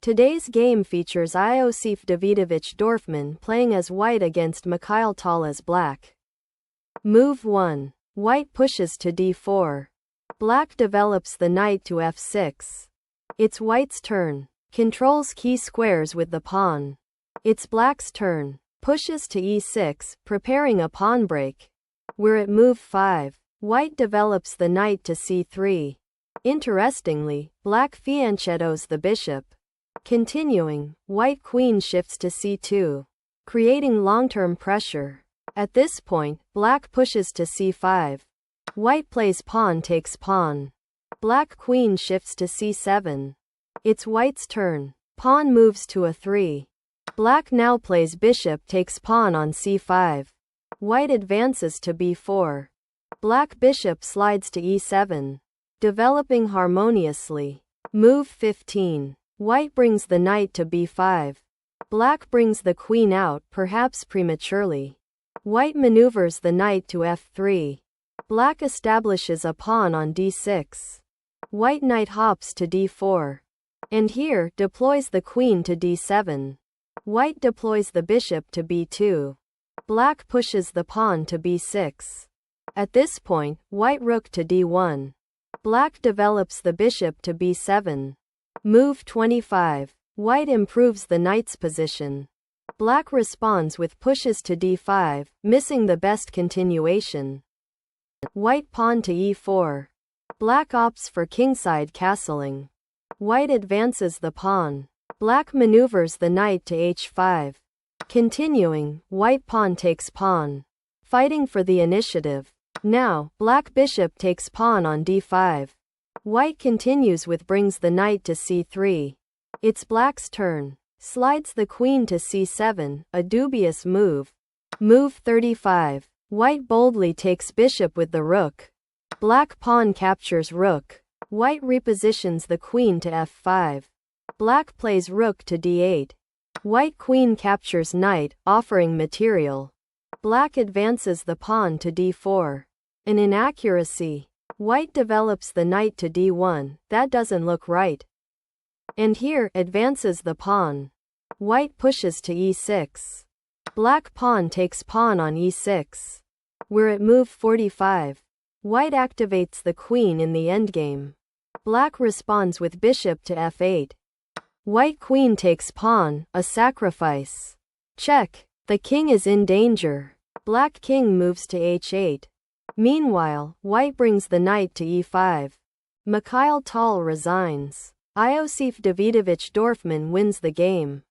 Today's game features Iossif Davidovich Dorfman playing as white against Mikhail Tal as black. Move 1. White pushes to d4. Black develops the knight to f6. It's white's turn. Controls key squares with the pawn. It's black's turn. Pushes to e6, preparing a pawn break. We're at move 5. White develops the knight to c3. Interestingly, black fianchettos the bishop. Continuing, white queen shifts to c2, creating long-term pressure. At this point, black pushes to c5. White plays pawn takes pawn. Black queen shifts to c7. It's white's turn. Pawn moves to a3. Black now plays bishop takes pawn on c5. White advances to b4. Black bishop slides to e7, developing harmoniously. Move 15. White brings the knight to b5. Black brings the queen out, perhaps prematurely. White maneuvers the knight to f3. Black establishes a pawn on d6. White knight hops to d4. And here, deploys the queen to d7. White deploys the bishop to b2. Black pushes the pawn to b6. At this point, white rook to d1. Black develops the bishop to b7. Move 25. White improves the knight's position. Black responds with pushes to d5, missing the best continuation. White pawn to e4. Black opts for kingside castling. White advances the pawn. Black maneuvers the knight to h5. Continuing, white pawn takes pawn. Fighting for the initiative. Now, black bishop takes pawn on d5. White continues with brings the knight to c3. It's black's turn. Slides the queen to c7, a dubious move. Move 35. White boldly takes bishop with the rook. Black pawn captures rook. White repositions the queen to f5. Black plays rook to d8. White queen captures knight, offering material. Black advances the pawn to d4. An inaccuracy. White develops the knight to d1, that doesn't look right. And here, advances the pawn. White pushes to e6. Black pawn takes pawn on e6. We're at move 45. White activates the queen in the endgame. Black responds with bishop to f8. White queen takes pawn, a sacrifice. Check. The king is in danger. Black king moves to h8. Meanwhile, white brings the knight to e5. Mikhail Tal resigns. Iossif Davidovich Dorfman wins the game.